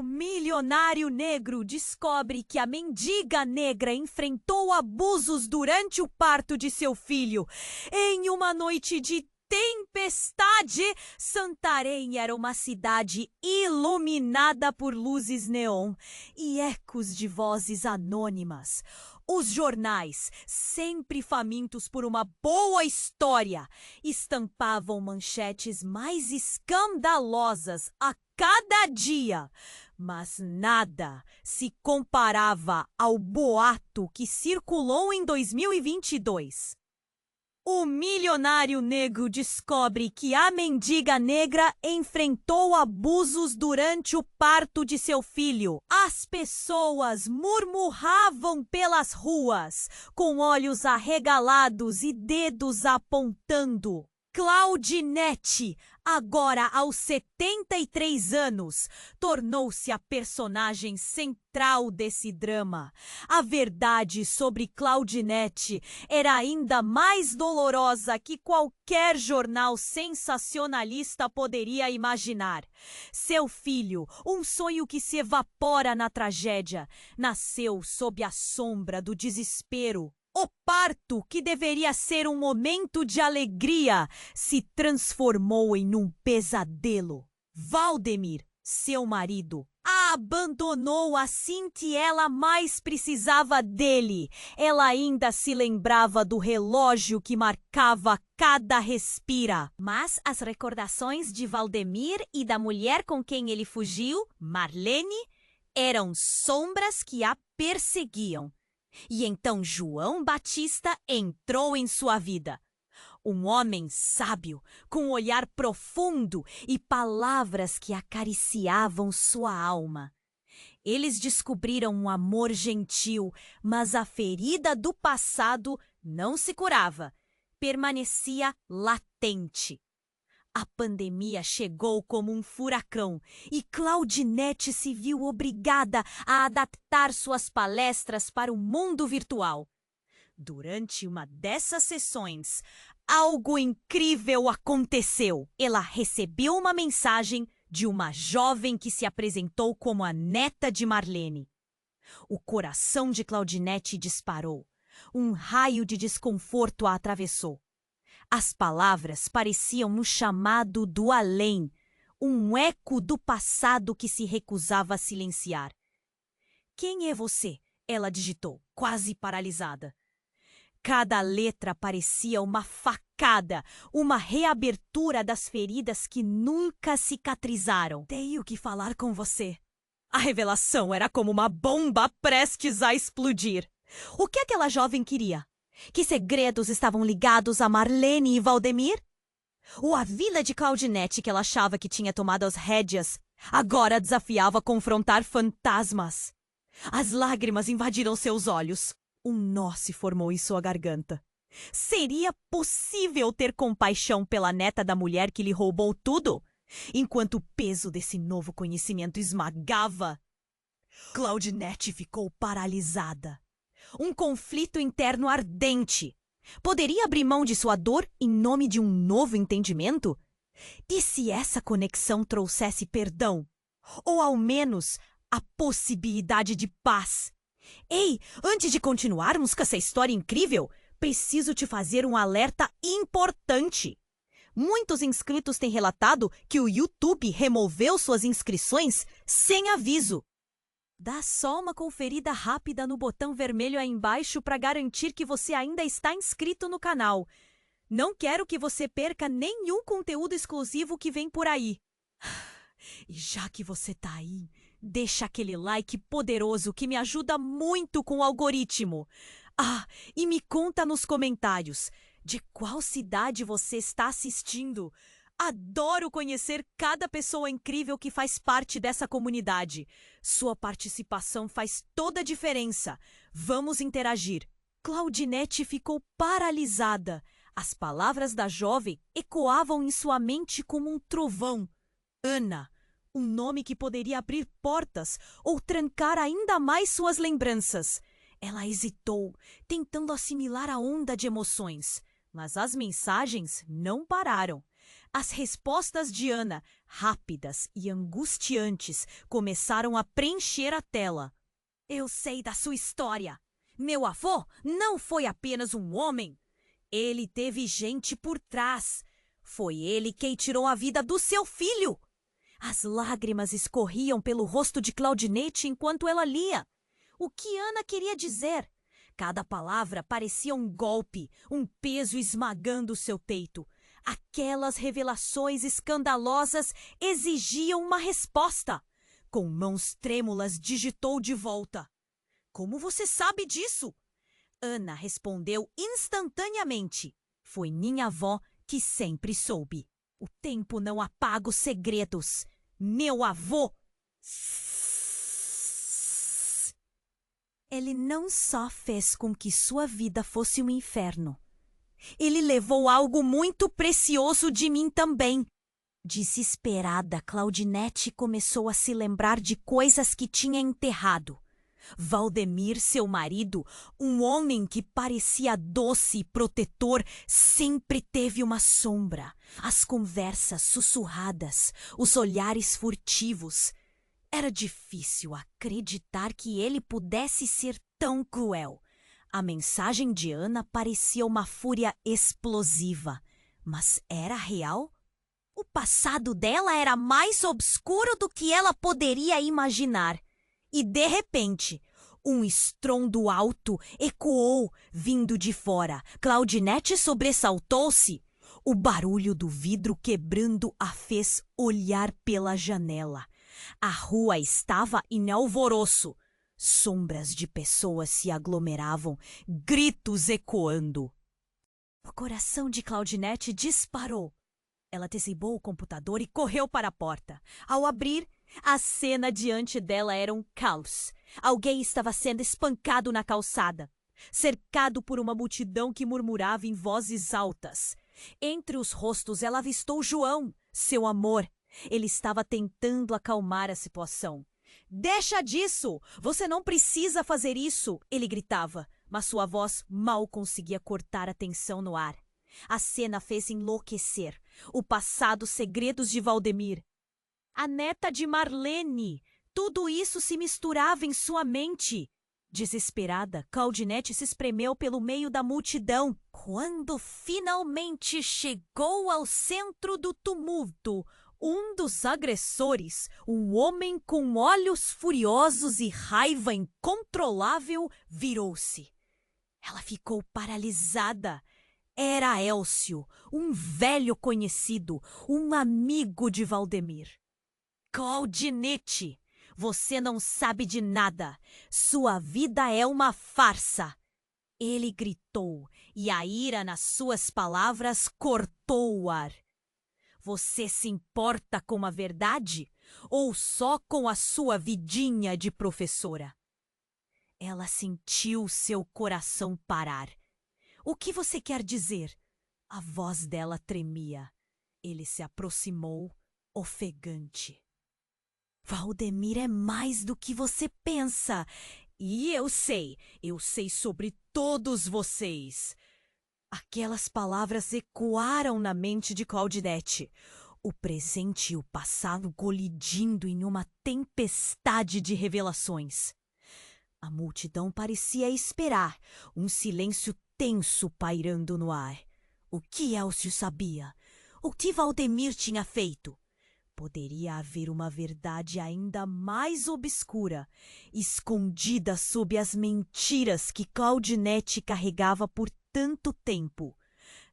O milionário negro descobre que a mendiga negra enfrentou abusos durante o parto de seu filho. Em uma noite de tempestade, Santarém era uma cidade iluminada por luzes neon e ecos de vozes anônimas. Os jornais, sempre famintos por uma boa história, estampavam manchetes mais escandalosas a cada dia. Mas nada se comparava ao boato que circulou em 2022. O milionário negro descobre que a mendiga negra enfrentou abusos durante o parto de seu filho. As pessoas murmuravam pelas ruas, com olhos arregalados e dedos apontando. Claudinete, agora aos 73 anos, tornou-se a personagem central desse drama. A verdade sobre Claudinete era ainda mais dolorosa que qualquer jornal sensacionalista poderia imaginar. Seu filho, um sonho que se evapora na tragédia, nasceu sob a sombra do desespero. O parto, que deveria ser um momento de alegria, se transformou em um pesadelo. Valdemir, seu marido, a abandonou assim que ela mais precisava dele. Ela ainda se lembrava do relógio que marcava cada respira. Mas as recordações de Valdemir e da mulher com quem ele fugiu, Marlene, eram sombras que a perseguiam. E então João Batista entrou em sua vida. Um homem sábio, com um olhar profundo e palavras que acariciavam sua alma. Eles descobriram um amor gentil, mas a ferida do passado não se curava, permanecia latente. A pandemia chegou como um furacão e Claudinete se viu obrigada a adaptar suas palestras para o mundo virtual. Durante uma dessas sessões, algo incrível aconteceu. Ela recebeu uma mensagem de uma jovem que se apresentou como a neta de Marlene. O coração de Claudinete disparou. Um raio de desconforto a atravessou. As palavras pareciam um chamado do além, um eco do passado que se recusava a silenciar. "Quem é você?" ela digitou, quase paralisada. Cada letra parecia uma facada, uma reabertura das feridas que nunca cicatrizaram. "Tenho que falar com você." A revelação era como uma bomba prestes a explodir. O que aquela jovem queria? Que segredos estavam ligados a Marlene e Valdemir? Ou a vila de Claudinete, que ela achava que tinha tomado as rédeas, agora desafiava a confrontar fantasmas? As lágrimas invadiram seus olhos. Um nó se formou em sua garganta. Seria possível ter compaixão pela neta da mulher que lhe roubou tudo, enquanto o peso desse novo conhecimento esmagava? Claudinete ficou paralisada. Um conflito interno ardente. Poderia abrir mão de sua dor em nome de um novo entendimento? E se essa conexão trouxesse perdão? Ou ao menos a possibilidade de paz? Ei, antes de continuarmos com essa história incrível, preciso te fazer um alerta importante. Muitos inscritos têm relatado que o YouTube removeu suas inscrições sem aviso. Dá só uma conferida rápida no botão vermelho aí embaixo para garantir que você ainda está inscrito no canal. Não quero que você perca nenhum conteúdo exclusivo que vem por aí. E já que você tá aí, deixa aquele like poderoso que me ajuda muito com o algoritmo. E me conta nos comentários de qual cidade você está assistindo. Adoro conhecer cada pessoa incrível que faz parte dessa comunidade. Sua participação faz toda a diferença. Vamos interagir. Claudinete ficou paralisada. As palavras da jovem ecoavam em sua mente como um trovão. Ana, um nome que poderia abrir portas ou trancar ainda mais suas lembranças. Ela hesitou, tentando assimilar a onda de emoções. Mas as mensagens não pararam. As respostas de Ana, rápidas e angustiantes, começaram a preencher a tela. Eu sei da sua história. Meu avô não foi apenas um homem. Ele teve gente por trás. Foi ele quem tirou a vida do seu filho. As lágrimas escorriam pelo rosto de Claudinete enquanto ela lia. O que Ana queria dizer? Cada palavra parecia um golpe, um peso esmagando seu peito. Aquelas revelações escandalosas exigiam uma resposta. Com mãos trêmulas, digitou de volta. Como você sabe disso? Ana respondeu instantaneamente. Foi minha avó que sempre soube. O tempo não apaga os segredos. Meu avô... Ele não só fez com que sua vida fosse um inferno. Ele levou algo muito precioso de mim também. Desesperada, Claudinete começou a se lembrar de coisas que tinha enterrado. Valdemir, seu marido, um homem que parecia doce e protetor, sempre teve uma sombra. As conversas sussurradas, os olhares furtivos. Era difícil acreditar que ele pudesse ser tão cruel. A mensagem de Ana parecia uma fúria explosiva. Mas era real? O passado dela era mais obscuro do que ela poderia imaginar. E, de repente, um estrondo alto ecoou vindo de fora. Claudinete sobressaltou-se. O barulho do vidro quebrando a fez olhar pela janela. A rua estava em alvoroço. Sombras de pessoas se aglomeravam, gritos ecoando. O coração de Claudinete disparou. Ela desligou o computador e correu para a porta. Ao abrir, a cena diante dela era um caos. Alguém estava sendo espancado na calçada, cercado por uma multidão que murmurava em vozes altas. Entre os rostos, ela avistou João, seu amor. Ele estava tentando acalmar a situação. Deixa disso! Você não precisa fazer isso! Ele gritava, mas sua voz mal conseguia cortar a tensão no ar. A cena fez enlouquecer. O passado, segredos de Valdemir. A neta de Marlene. Tudo isso se misturava em sua mente. Desesperada, Claudinete se espremeu pelo meio da multidão. Quando finalmente chegou ao centro do tumulto, um dos agressores, um homem com olhos furiosos e raiva incontrolável, virou-se. Ela ficou paralisada. Era Élcio, um velho conhecido, um amigo de Valdemir. Claudinete, você não sabe de nada. Sua vida é uma farsa. Ele gritou, e a ira nas suas palavras cortou o ar. Você se importa com a verdade ou só com a sua vidinha de professora? Ela sentiu seu coração parar. O que você quer dizer? A voz dela tremia. Ele se aproximou, ofegante. Valdemir é mais do que você pensa. E eu sei sobre todos vocês. Aquelas palavras ecoaram na mente de Claudinete. O presente e o passado colidindo em uma tempestade de revelações. A multidão parecia esperar, um silêncio tenso pairando no ar. O que Élcio sabia? O que Valdemir tinha feito? Poderia haver uma verdade ainda mais obscura, escondida sob as mentiras que Claudinete carregava por tanto tempo.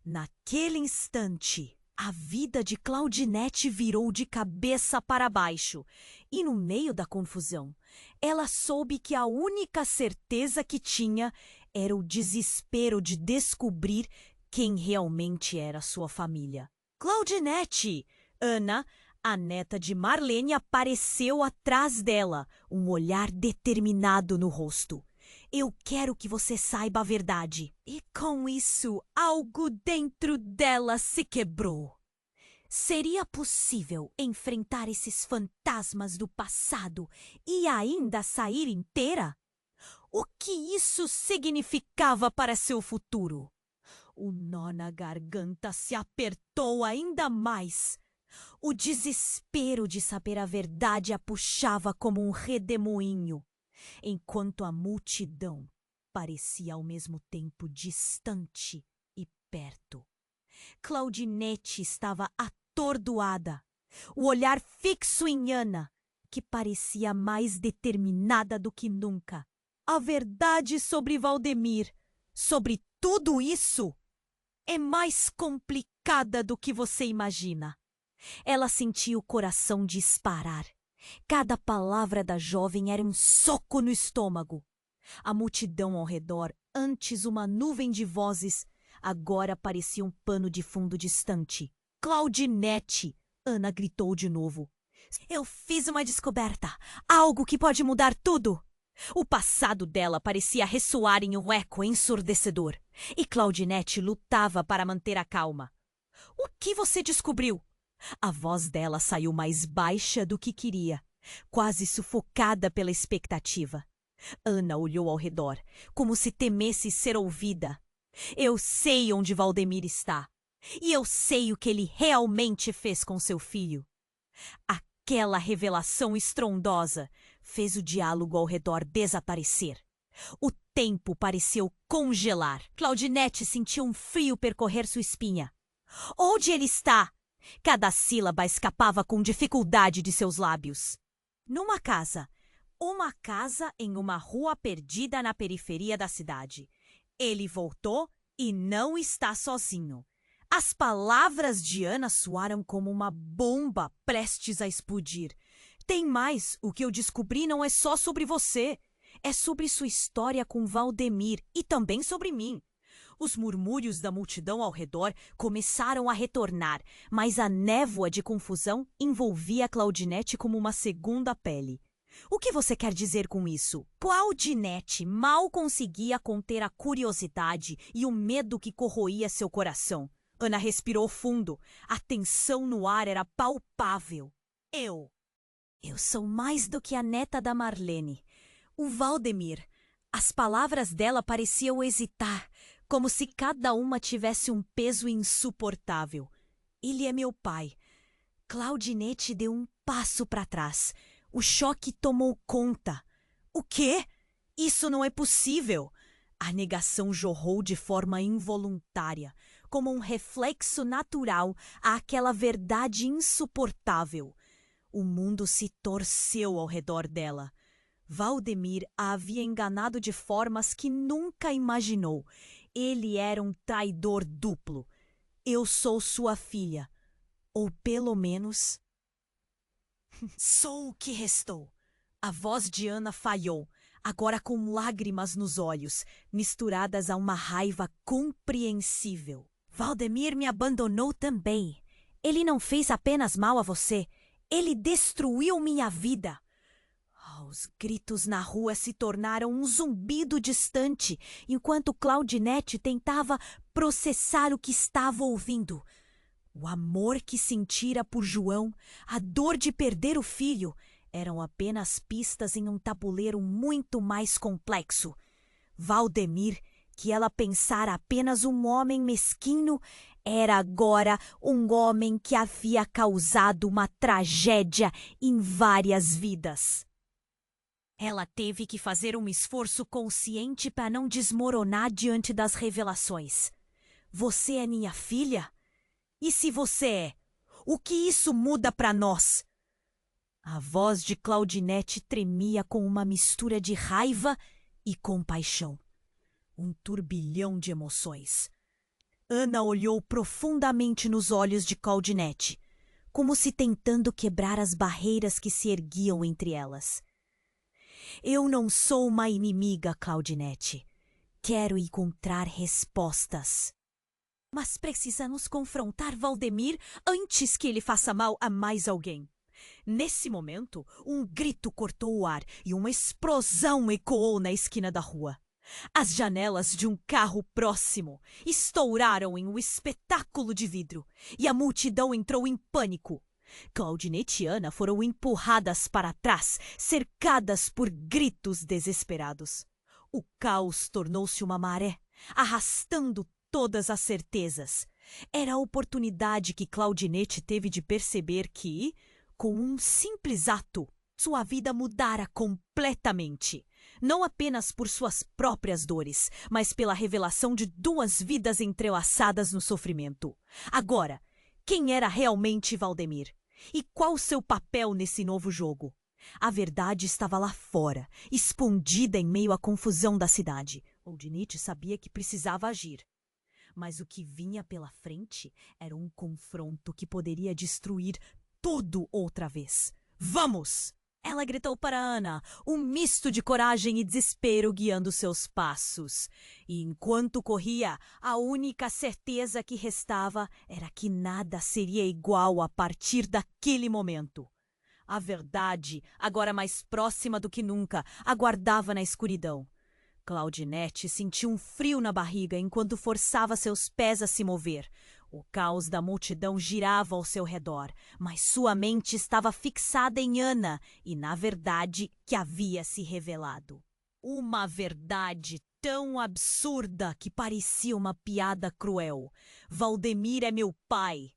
Naquele instante, a vida de Claudinete virou de cabeça para baixo, e no meio da confusão, ela soube que a única certeza que tinha era o desespero de descobrir quem realmente era sua família. Claudinete! Ana, a neta de Marlene, apareceu atrás dela, um olhar determinado no rosto. Eu quero que você saiba a verdade. E com isso, algo dentro dela se quebrou. Seria possível enfrentar esses fantasmas do passado e ainda sair inteira? O que isso significava para seu futuro? O nó na garganta se apertou ainda mais. O desespero de saber a verdade a puxava como um redemoinho, enquanto a multidão parecia ao mesmo tempo distante e perto. Claudinete estava atordoada, o olhar fixo em Ana, que parecia mais determinada do que nunca. A verdade sobre Valdemir, sobre tudo isso, é mais complicada do que você imagina. Ela sentia o coração disparar. Cada palavra da jovem era um soco no estômago. A multidão ao redor, antes uma nuvem de vozes, agora parecia um pano de fundo distante. Claudinete! Ana gritou de novo. Eu fiz uma descoberta, algo que pode mudar tudo. O passado dela parecia ressoar em um eco ensurdecedor, e Claudinete lutava para manter a calma. O que você descobriu? A voz dela saiu mais baixa do que queria, quase sufocada pela expectativa. Ana olhou ao redor, como se temesse ser ouvida. Eu sei onde Valdemir está, e eu sei o que ele realmente fez com seu filho. Aquela revelação estrondosa fez o diálogo ao redor desaparecer. O tempo pareceu congelar. Claudinete sentiu um frio percorrer sua espinha. Onde ele está? Cada sílaba escapava com dificuldade de seus lábios. Numa casa. Uma casa em uma rua perdida na periferia da cidade. Ele voltou e não está sozinho. As palavras de Ana soaram como uma bomba prestes a explodir. Tem mais, o que eu descobri não é só sobre você. É sobre sua história com Valdemir e também sobre mim. Os murmúrios da multidão ao redor começaram a retornar, mas a névoa de confusão envolvia Claudinete como uma segunda pele. O que você quer dizer com isso? Claudinete mal conseguia conter a curiosidade e o medo que corroía seu coração. Ana respirou fundo. A tensão no ar era palpável. Eu sou mais do que a neta da Marlene. O Valdemir. As palavras dela pareciam hesitar, como se cada uma tivesse um peso insuportável. Ele é meu pai. Claudinete deu um passo para trás. O choque tomou conta. O quê? Isso não é possível. A negação jorrou de forma involuntária, como um reflexo natural àquela verdade insuportável. O mundo se torceu ao redor dela. Valdemir a havia enganado de formas que nunca imaginou. Ele era um traidor duplo. Eu sou sua filha. Ou pelo menos... Sou o que restou. A voz de Ana falhou, agora com lágrimas nos olhos, misturadas a uma raiva compreensível. Valdemir me abandonou também. Ele não fez apenas mal a você. Ele destruiu minha vida. Os gritos na rua se tornaram um zumbido distante, enquanto Claudinete tentava processar o que estava ouvindo. O amor que sentira por João, a dor de perder o filho, eram apenas pistas em um tabuleiro muito mais complexo. Valdemir, que ela pensara apenas um homem mesquinho, era agora um homem que havia causado uma tragédia em várias vidas. Ela teve que fazer um esforço consciente para não desmoronar diante das revelações. Você é minha filha? E se você é, o que isso muda para nós? A voz de Claudinete tremia com uma mistura de raiva e compaixão. Um turbilhão de emoções. Ana olhou profundamente nos olhos de Claudinete, como se tentando quebrar as barreiras que se erguiam entre elas. Eu não sou uma inimiga, Claudinete. Quero encontrar respostas. Mas precisamos confrontar Valdemir antes que ele faça mal a mais alguém. Nesse momento, um grito cortou o ar e uma explosão ecoou na esquina da rua. As janelas de um carro próximo estouraram em um espetáculo de vidro e a multidão entrou em pânico. Claudinete e Ana foram empurradas para trás, cercadas por gritos desesperados. O caos tornou-se uma maré, arrastando todas as certezas. Era a oportunidade que Claudinete teve de perceber que, com um simples ato, sua vida mudara completamente. Não apenas por suas próprias dores, mas pela revelação de duas vidas entrelaçadas no sofrimento. Agora, quem era realmente Valdemir? E qual seu papel nesse novo jogo? A verdade estava lá fora, escondida em meio à confusão da cidade. Claudinete sabia que precisava agir. Mas o que vinha pela frente era um confronto que poderia destruir tudo outra vez. Vamos! Ela gritou para Ana, um misto de coragem e desespero guiando seus passos. E enquanto corria, a única certeza que restava era que nada seria igual a partir daquele momento. A verdade, agora mais próxima do que nunca, aguardava na escuridão. Claudinete sentiu um frio na barriga enquanto forçava seus pés a se mover. O caos da multidão girava ao seu redor, mas sua mente estava fixada em Ana e na verdade que havia se revelado. Uma verdade tão absurda que parecia uma piada cruel. Valdemir é meu pai.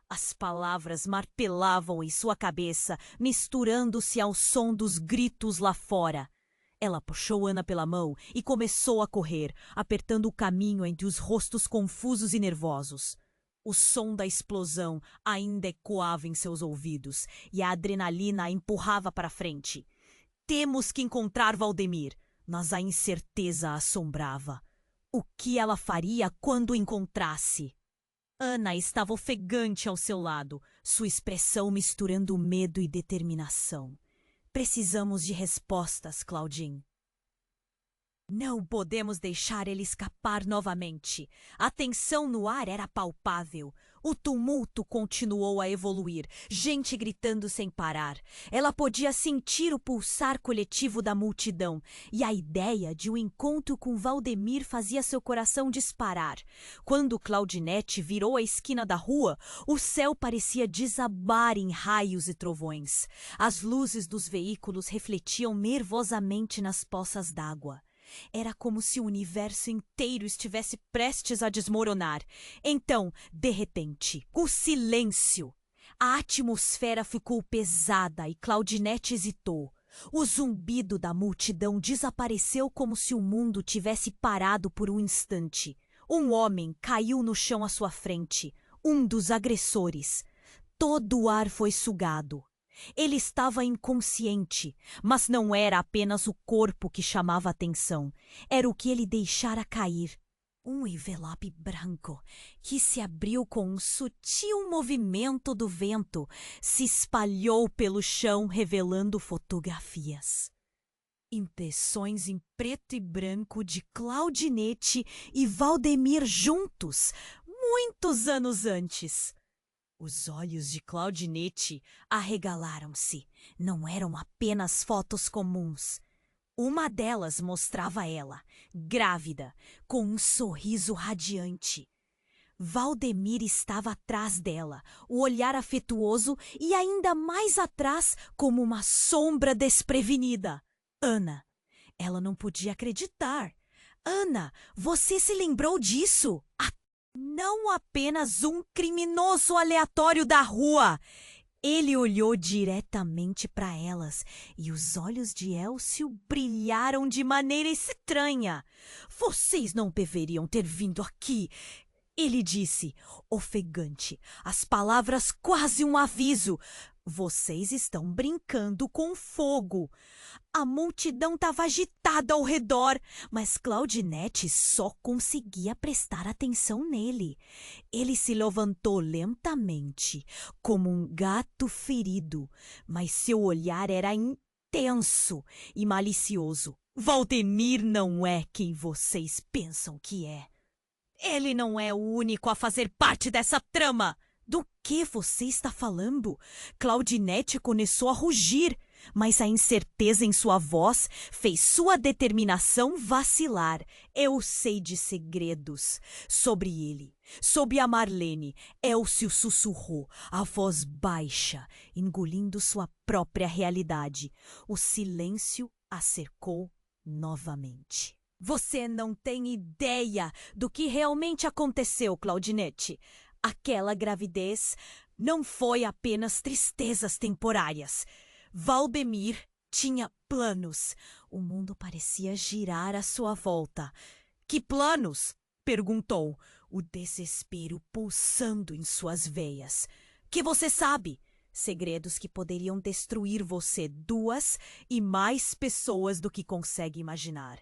As palavras martelavam em sua cabeça, misturando-se ao som dos gritos lá fora. Ela puxou Ana pela mão e começou a correr, apertando o caminho entre os rostos confusos e nervosos. O som da explosão ainda ecoava em seus ouvidos e a adrenalina a empurrava para frente. Temos que encontrar Valdemir, mas a incerteza a assombrava. O que ela faria quando o encontrasse? Ana estava ofegante ao seu lado, sua expressão misturando medo e determinação. Precisamos de respostas, Claudine. Não podemos deixar ele escapar novamente. A tensão no ar era palpável. O tumulto continuou a evoluir, gente gritando sem parar. Ela podia sentir o pulsar coletivo da multidão, e a ideia de um encontro com Valdemir fazia seu coração disparar. Quando Claudinete virou a esquina da rua, o céu parecia desabar em raios e trovões. As luzes dos veículos refletiam nervosamente nas poças d'água. Era como se o universo inteiro estivesse prestes a desmoronar. Então, de repente, o silêncio. A atmosfera ficou pesada e Claudinete hesitou. O zumbido da multidão desapareceu como se o mundo tivesse parado por um instante. Um homem caiu no chão à sua frente, um dos agressores. Todo o ar foi sugado. Ele estava inconsciente, mas não era apenas o corpo que chamava atenção. Era o que ele deixara cair. Um envelope branco que se abriu com um sutil movimento do vento, se espalhou pelo chão revelando fotografias. Impressões em preto e branco de Claudinete e Valdemir juntos, muitos anos antes. Os olhos de Claudinete arregalaram-se. Não eram apenas fotos comuns. Uma delas mostrava ela, grávida, com um sorriso radiante. Valdemir estava atrás dela, o olhar afetuoso e ainda mais atrás como uma sombra desprevenida. Ana. Ela não podia acreditar. Ana, você se lembrou disso? Não apenas um criminoso aleatório da rua. Ele olhou diretamente para elas e os olhos de Elcio brilharam de maneira estranha. Vocês não deveriam ter vindo aqui. Ele disse, ofegante, as palavras quase um aviso. Vocês estão brincando com fogo. A multidão estava agitada ao redor, mas Claudinete só conseguia prestar atenção nele. Ele se levantou lentamente, como um gato ferido, mas seu olhar era intenso e malicioso. Valdemir não é quem vocês pensam que é. Ele não é o único a fazer parte dessa trama. Do que você está falando? Claudinete começou a rugir, mas a incerteza em sua voz fez sua determinação vacilar. Eu sei de segredos sobre ele, sobre a Marlene. Elcio sussurrou, a voz baixa, engolindo sua própria realidade. O silêncio a cercou novamente. Você não tem ideia do que realmente aconteceu, Claudinete. Aquela gravidez não foi apenas tristezas temporárias. Valdemir tinha planos. O mundo parecia girar à sua volta. Que planos? Perguntou, o desespero pulsando em suas veias. Que você sabe? Segredos que poderiam destruir você, 2 e mais pessoas do que consegue imaginar.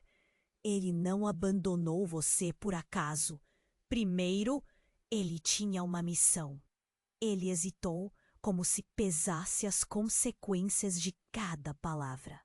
Ele não abandonou você por acaso. Primeiro, ele tinha uma missão. Ele hesitou, como se pesasse as consequências de cada palavra.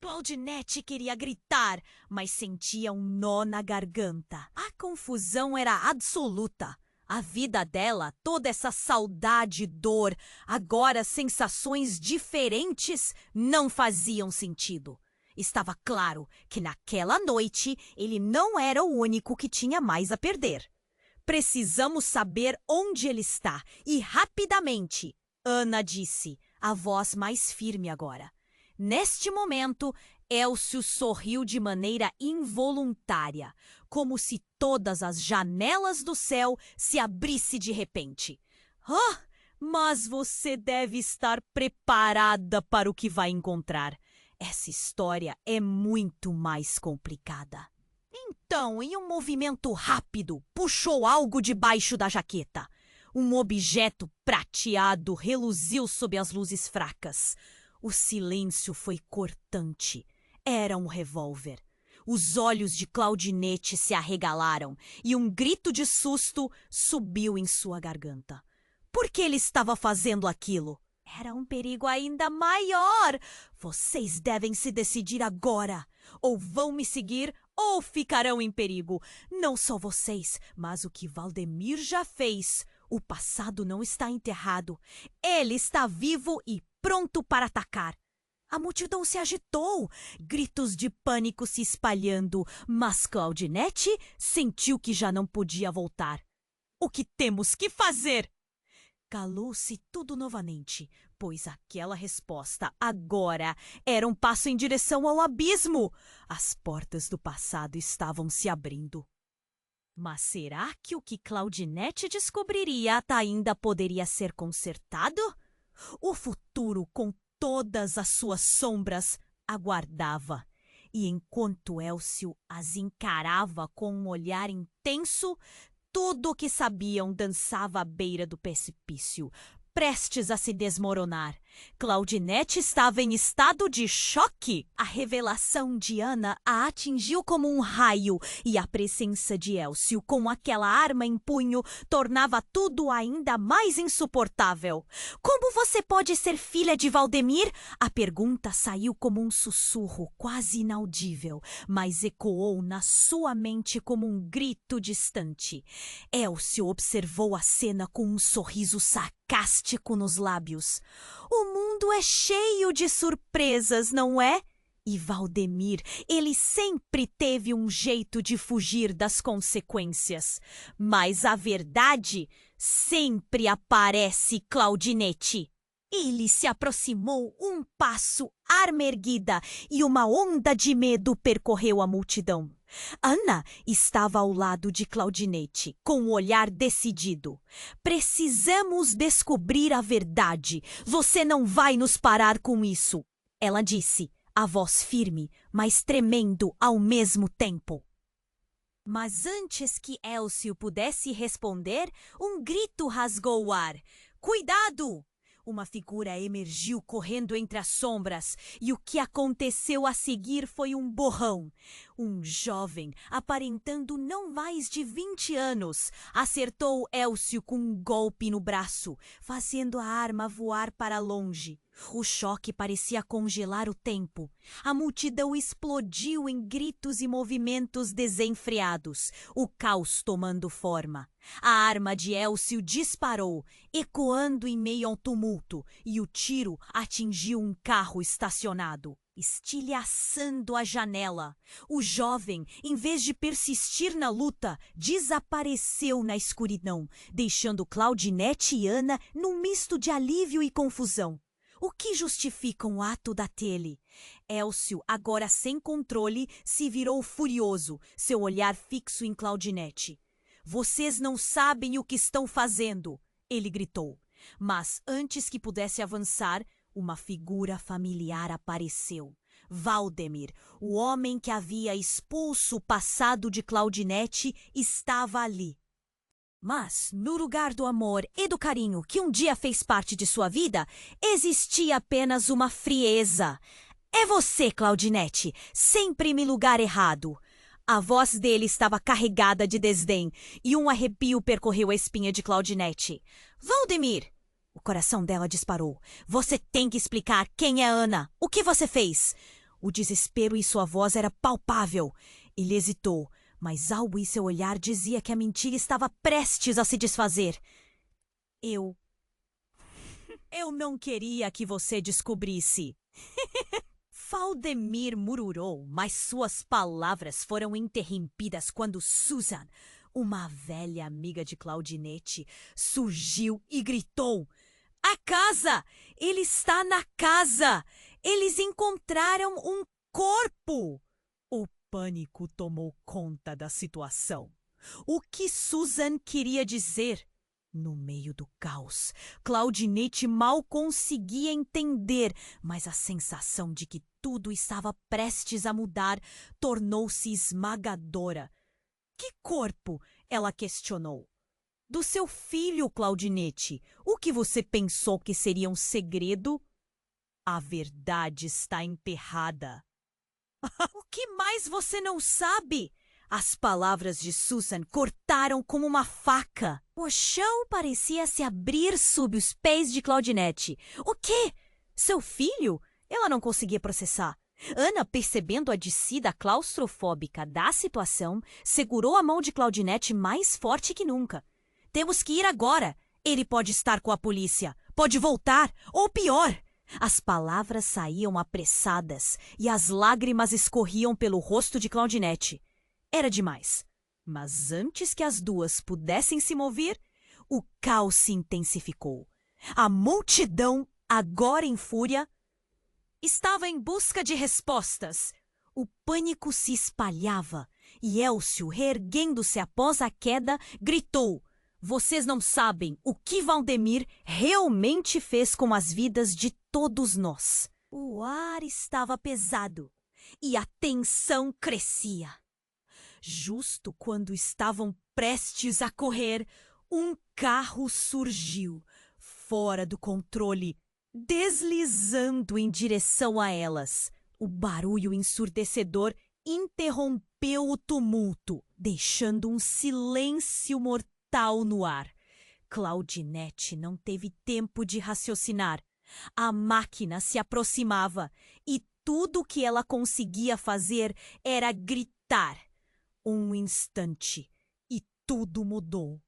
Claudinete queria gritar, mas sentia um nó na garganta. A confusão era absoluta. A vida dela, toda essa saudade e dor, agora sensações diferentes, não faziam sentido. Estava claro que naquela noite ele não era o único que tinha mais a perder. Precisamos saber onde ele está, e rapidamente, Ana disse, a voz mais firme agora. Neste momento, Elcio sorriu de maneira involuntária, como se todas as janelas do céu se abrissem de repente. Ah, mas você deve estar preparada para o que vai encontrar. Essa história é muito mais complicada. Então, em um movimento rápido, puxou algo debaixo da jaqueta. Um objeto prateado reluziu sob as luzes fracas. O silêncio foi cortante. Era um revólver. Os olhos de Claudinete se arregalaram e um grito de susto subiu em sua garganta. Por que ele estava fazendo aquilo? Era um perigo ainda maior. Vocês devem se decidir agora. Ou vão me seguir ou ficarão em perigo. Não só vocês, mas o que Valdemir já fez. O passado não está enterrado. Ele está vivo e pronto para atacar. A multidão se agitou, gritos de pânico se espalhando, mas Claudinete sentiu que já não podia voltar. O que temos que fazer? Calou-se tudo novamente, pois aquela resposta agora era um passo em direção ao abismo. As portas do passado estavam se abrindo. Mas será que o que Claudinete descobriria ainda poderia ser consertado? O futuro, com todas as suas sombras, aguardava. E enquanto Elcio as encarava com um olhar intenso, tudo o que sabiam dançava à beira do precipício, prestes a se desmoronar. Claudinete estava em estado de choque. A revelação de Ana a atingiu como um raio e a presença de Elcio com aquela arma em punho tornava tudo ainda mais insuportável. Como você pode ser filha de Valdemir? A pergunta saiu como um sussurro quase inaudível, mas ecoou na sua mente como um grito distante. Elcio observou a cena com um sorriso sarcástico nos lábios. O mundo é cheio de surpresas, não é? E Valdemir, ele sempre teve um jeito de fugir das consequências. Mas a verdade sempre aparece, Claudinete. Ele se aproximou um passo, arma erguida, e uma onda de medo percorreu a multidão. Ana estava ao lado de Claudinete, com o olhar decidido. Precisamos descobrir a verdade. Você não vai nos parar com isso, ela disse, a voz firme, mas tremendo ao mesmo tempo. Mas antes que Elcio pudesse responder, um grito rasgou o ar. Cuidado! Uma figura emergiu correndo entre as sombras, e o que aconteceu a seguir foi um borrão. Um jovem, aparentando não mais de 20 anos, acertou Elcio com um golpe no braço, fazendo a arma voar para longe. O choque parecia congelar o tempo. A multidão explodiu em gritos e movimentos desenfreados, o caos tomando forma. A arma de Elcio disparou, ecoando em meio ao tumulto, e o tiro atingiu um carro estacionado, estilhaçando a janela. O jovem, em vez de persistir na luta, desapareceu na escuridão, deixando Claudinete e Ana num misto de alívio e confusão. o que justifica um ato daquele? Elcio, agora sem controle, se virou furioso, seu olhar fixo em Claudinete. Vocês não sabem o que estão fazendo, ele gritou. Mas antes que pudesse avançar, uma figura familiar apareceu. Valdemir, o homem que havia expulso o passado de Claudinete, estava ali. Mas, no lugar do amor e do carinho que um dia fez parte de sua vida, existia apenas uma frieza. É você, Claudinete, sempre no lugar errado. A voz dele estava carregada de desdém e um arrepio percorreu a espinha de Claudinete. Valdemir! O coração dela disparou. Você tem que explicar quem é Ana. O que você fez? O desespero em sua voz era palpável. Ele hesitou, mas algo em seu olhar dizia que a mentira estava prestes a se desfazer. Eu não queria que você descobrisse. Valdemir murmurou, mas suas palavras foram interrompidas quando Susan, uma velha amiga de Claudinete, surgiu e gritou: A casa! Ele está na casa! Eles encontraram um corpo! O pânico tomou conta da situação. O que Susan queria dizer? No meio do caos, Claudinete mal conseguia entender, mas a sensação de que tudo estava prestes a mudar tornou-se esmagadora. Que corpo? Ela questionou. Do seu filho, Claudinete. O que você pensou que seria um segredo? A verdade está enterrada. O que mais você não sabe? As palavras de Susan cortaram como uma faca. O chão parecia se abrir sob os pés de Claudinete. O quê? Seu filho? Ela não conseguia processar. Ana, percebendo a descida claustrofóbica da situação, segurou a mão de Claudinete mais forte que nunca. Temos que ir agora. Ele pode estar com a polícia. Pode voltar. Ou pior. As palavras saíam apressadas e as lágrimas escorriam pelo rosto de Claudinete. Era demais. Mas antes que as duas pudessem se mover, o caos se intensificou. A multidão, agora em fúria, estava em busca de respostas. O pânico se espalhava e Elcio, reerguendo-se após a queda, gritou: Vocês não sabem o que Valdemir realmente fez com as vidas de todos nós. O ar estava pesado e a tensão crescia. Justo quando estavam prestes a correr, um carro surgiu, fora do controle, deslizando em direção a elas. O barulho ensurdecedor interrompeu o tumulto, deixando um silêncio mortal no ar. Claudinete não teve tempo de raciocinar. A máquina se aproximava e tudo o que ela conseguia fazer era gritar. Um instante e tudo mudou.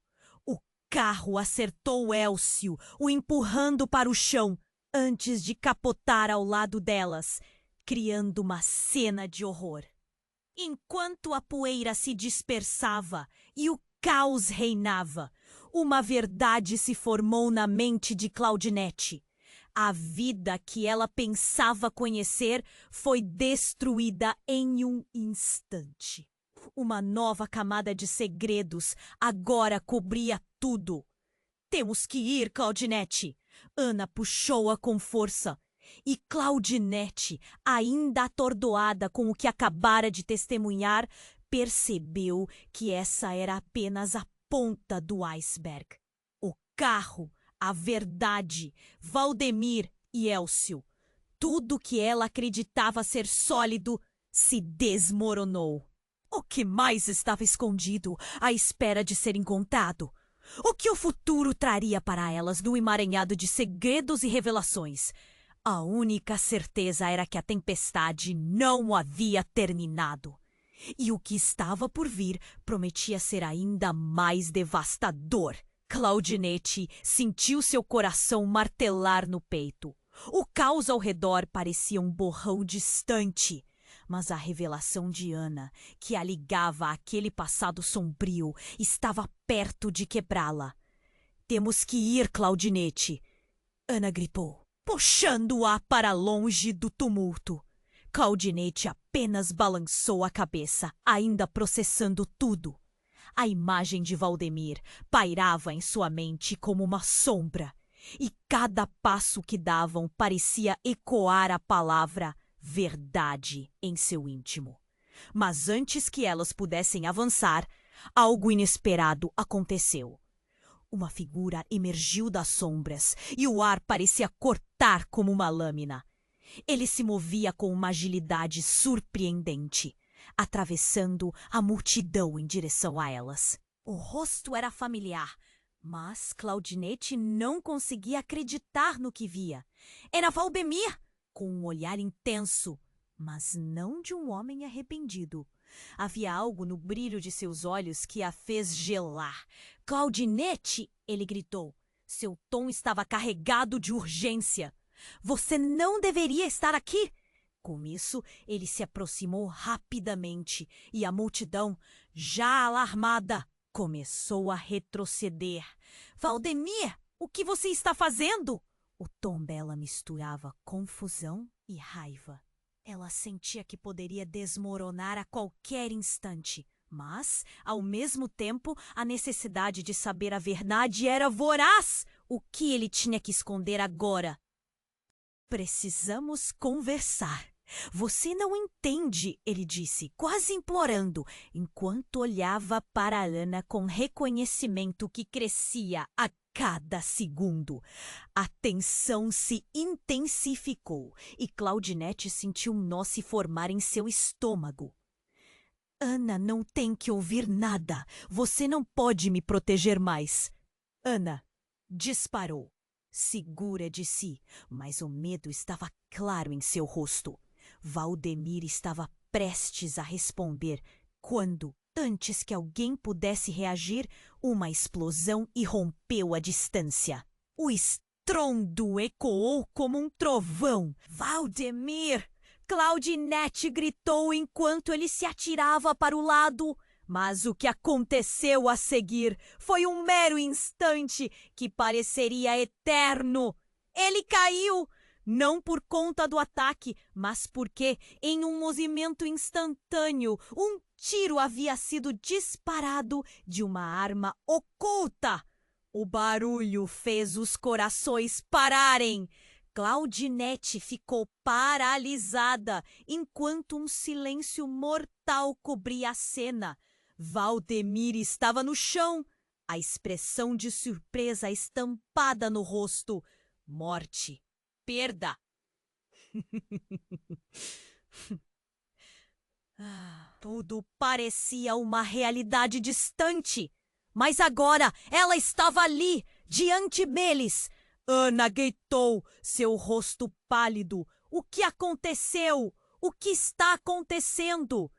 O carro acertou Elcio, o empurrando para o chão, antes de capotar ao lado delas, criando uma cena de horror. Enquanto a poeira se dispersava e o caos reinava, uma verdade se formou na mente de Claudinete. A vida que ela pensava conhecer foi destruída em um instante. Uma nova camada de segredos agora cobria tudo. Temos que ir, Claudinete. Ana puxou-a com força. E Claudinete, ainda atordoada com o que acabara de testemunhar, percebeu que essa era apenas a ponta do iceberg. O carro, a verdade, Valdemir e Elcio. Tudo que ela acreditava ser sólido se desmoronou. O que mais estava escondido à espera de ser encontrado? O que o futuro traria para elas no emaranhado de segredos e revelações? A única certeza era que a tempestade não havia terminado. E o que estava por vir prometia ser ainda mais devastador. Claudinete sentiu seu coração martelar no peito. O caos ao redor parecia um borrão distante. Mas a revelação de Ana, que a ligava àquele passado sombrio, estava perto de quebrá-la. Temos que ir, Claudinete. Ana gritou. puxando-a para longe do tumulto. Claudinete apenas balançou a cabeça, ainda processando tudo. A imagem de Valdemir pairava em sua mente como uma sombra, e cada passo que davam parecia ecoar a palavra verdade em seu íntimo. Mas antes que elas pudessem avançar, algo inesperado aconteceu. Uma figura emergiu das sombras e o ar parecia cortar como uma lâmina. Ele se movia com uma agilidade surpreendente, atravessando a multidão em direção a elas. O rosto era familiar, mas Claudinete não conseguia acreditar no que via. Era Valdemir, com um olhar intenso, mas não de um homem arrependido. Havia algo no brilho de seus olhos que a fez gelar. Claudinete, ele gritou. Seu tom estava carregado de urgência. Você não deveria estar aqui. Com isso, ele se aproximou rapidamente e a multidão, já alarmada, começou a retroceder. Valdemir, o que você está fazendo? O tom dela misturava confusão e raiva. Ela sentia que poderia desmoronar a qualquer instante, mas, ao mesmo tempo, a necessidade de saber a verdade era voraz. O que ele tinha que esconder agora? Precisamos conversar. Você não entende, ele disse, quase implorando, enquanto olhava para Ana com reconhecimento que crescia a cada segundo. A tensão se intensificou e Claudinete sentiu um nó se formar em seu estômago. Ana não tem que ouvir nada. Você não pode me proteger mais. Ana disparou, segura de si, mas o medo estava claro em seu rosto. Valdemir estava prestes a responder quando, antes que alguém pudesse reagir, uma explosão irrompeu a distância. O estrondo ecoou como um trovão. Valdemir! Claudinete gritou enquanto ele se atirava para o lado. Mas o que aconteceu a seguir foi um mero instante que pareceria eterno. Ele caiu! Não por conta do ataque, mas porque, em um movimento instantâneo, um tiro havia sido disparado de uma arma oculta. O barulho fez os corações pararem. Claudinete ficou paralisada, enquanto um silêncio mortal cobria a cena. Valdemir estava no chão, a expressão de surpresa estampada no rosto. Morte. Perda. Tudo parecia uma realidade distante, mas agora ela estava ali, diante deles. Ana gritou, seu rosto pálido. O que aconteceu? O que está acontecendo?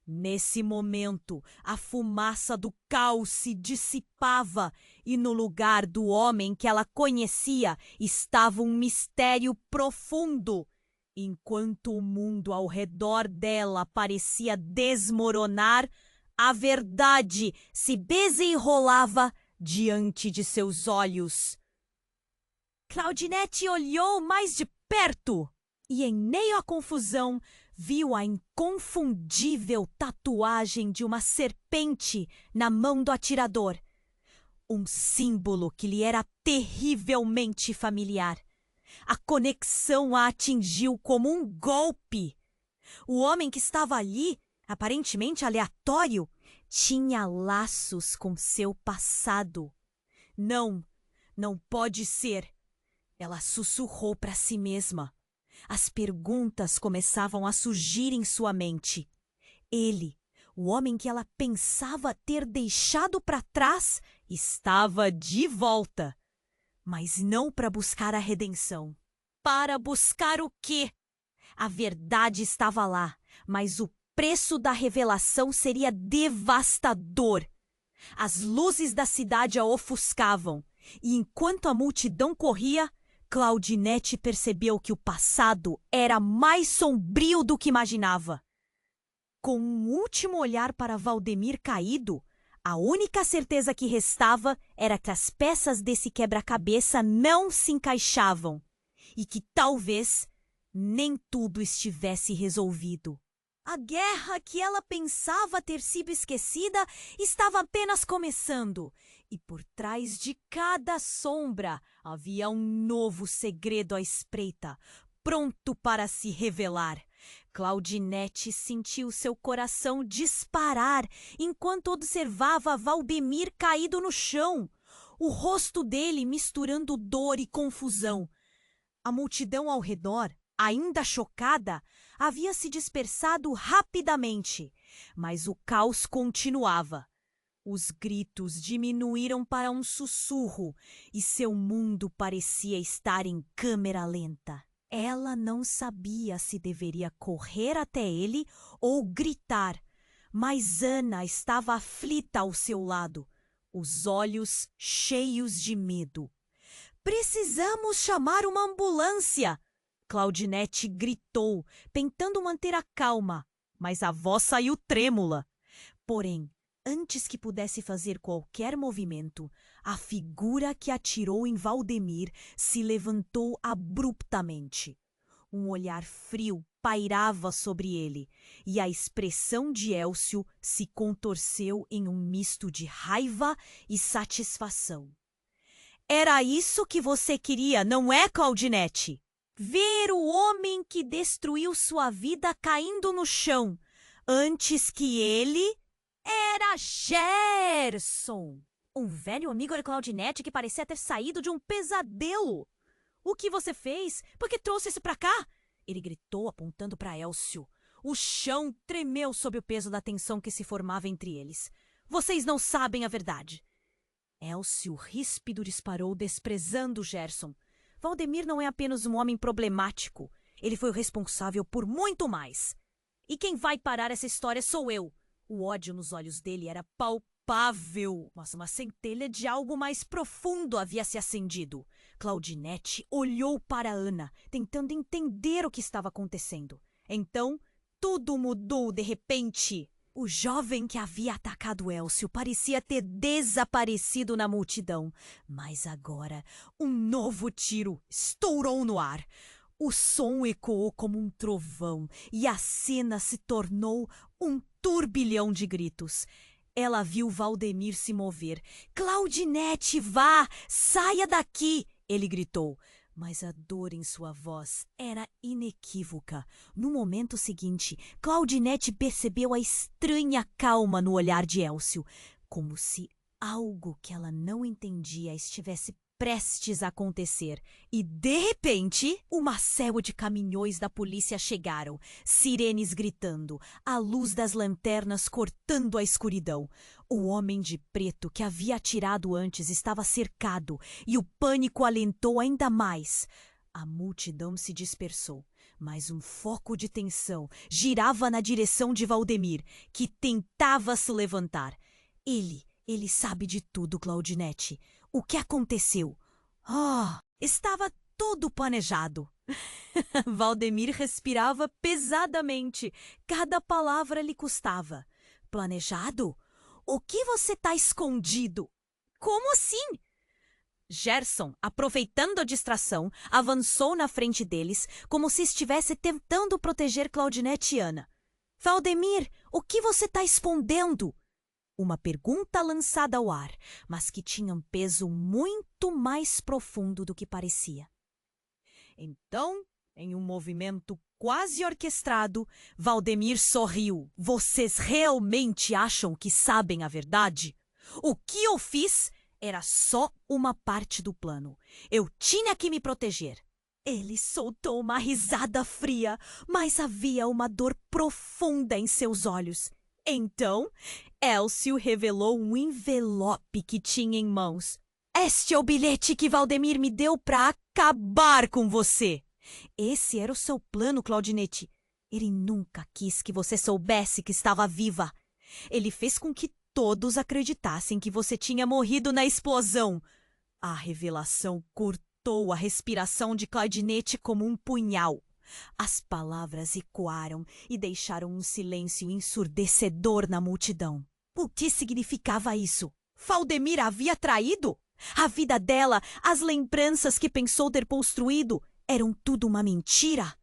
Nesse momento, a fumaça do caos se dissipava e no lugar do homem que ela conhecia estava um mistério profundo. Enquanto o mundo ao redor dela parecia desmoronar, a verdade se desenrolava diante de seus olhos. Claudinete olhou mais de perto e, em meio à confusão, viu a inconfundível tatuagem de uma serpente na mão do atirador. Um símbolo que lhe era terrivelmente familiar. A conexão a atingiu como um golpe. O homem que estava ali, aparentemente aleatório, tinha laços com seu passado. Não pode ser. Ela sussurrou para si mesma. As perguntas começavam a surgir em sua mente. Ele, o homem que ela pensava ter deixado para trás, estava de volta. Mas não para buscar a redenção. Para buscar o quê? A verdade estava lá, mas o preço da revelação seria devastador. As luzes da cidade a ofuscavam, e enquanto a multidão corria, Claudinete percebeu que o passado era mais sombrio do que imaginava. Com um último olhar para Valdemir caído, a única certeza que restava era que as peças desse quebra-cabeça não se encaixavam. e que talvez nem tudo estivesse resolvido. A guerra que ela pensava ter sido esquecida estava apenas começando, e por trás de cada sombra havia um novo segredo à espreita, pronto para se revelar. Claudinete sentiu seu coração disparar enquanto observava Valdemir caído no chão, o rosto dele misturando dor e confusão. A multidão ao redor, ainda chocada, havia se dispersado rapidamente, mas o caos continuava. Os gritos diminuíram para um sussurro e seu mundo parecia estar em câmera lenta. Ela não sabia se deveria correr até ele ou gritar, mas Ana estava aflita ao seu lado, os olhos cheios de medo. "Precisamos chamar uma ambulância!" Claudinete gritou, tentando manter a calma, mas a voz saiu trêmula. Porém, antes que pudesse fazer qualquer movimento, a figura que atirou em Valdemir se levantou abruptamente. Um olhar frio pairava sobre ele, e a expressão de Elcio se contorceu em um misto de raiva e satisfação. "Era isso que você queria, não é, Claudinete? Ver o homem que destruiu sua vida caindo no chão, antes que ele... Era Gerson, um velho amigo de Claudinete que parecia ter saído de um pesadelo. O que você fez? Por que trouxe isso para cá?" Ele gritou, apontando para Elcio. O chão tremeu sob o peso da tensão que se formava entre eles. "Vocês não sabem a verdade." Elcio, ríspido, disparou, desprezando Gerson. "Valdemir não é apenas um homem problemático. Ele foi o responsável por muito mais. E quem vai parar essa história sou eu." O ódio nos olhos dele era palpável, mas uma centelha de algo mais profundo havia se acendido. Claudinete olhou para Ana, tentando entender o que estava acontecendo. Então, tudo mudou de repente. O jovem que havia atacado Elcio parecia ter desaparecido na multidão. Mas agora, um novo tiro estourou no ar. O som ecoou como um trovão e a cena se tornou um turbilhão de gritos. Ela viu Valdemir se mover. "Claudinete, vá! Saia daqui!" ele gritou. Mas a dor em sua voz era inequívoca. No momento seguinte, Claudinete percebeu a estranha calma no olhar de Elcio, como se algo que ela não entendia estivesse prestes a acontecer. E, de repente, uma céu de caminhões da polícia chegaram, sirenes gritando, a luz das lanternas cortando a escuridão. O homem de preto que havia atirado antes estava cercado e o pânico alentou ainda mais. A multidão se dispersou, mas um foco de tensão girava na direção de Valdemir, que tentava se levantar. Ele sabe de tudo, Claudinete. O que aconteceu? Estava tudo planejado. Valdemir respirava pesadamente. Cada palavra lhe custava. Planejado? O que você está escondido? Como assim? Gerson, aproveitando a distração, avançou na frente deles, como se estivesse tentando proteger Claudinete e Ana. Valdemir, o que você está escondendo? Uma pergunta lançada ao ar, mas que tinha um peso muito mais profundo do que parecia. Então, em um movimento quase orquestrado, Valdemir sorriu. Vocês realmente acham que sabem a verdade? O que eu fiz era só uma parte do plano. Eu tinha que me proteger. Ele soltou uma risada fria, mas havia uma dor profunda em seus olhos. Então, Elcio revelou um envelope que tinha em mãos. Este é o bilhete que Valdemir me deu para acabar com você. Esse era o seu plano, Claudinete. Ele nunca quis que você soubesse que estava viva. Ele fez com que todos acreditassem que você tinha morrido na explosão. A revelação cortou a respiração de Claudinete como um punhal. As palavras ecoaram e deixaram um silêncio ensurdecedor na multidão. O que significava isso? Valdemir havia traído? A vida dela, as lembranças que pensou ter construído, Eram tudo uma mentira?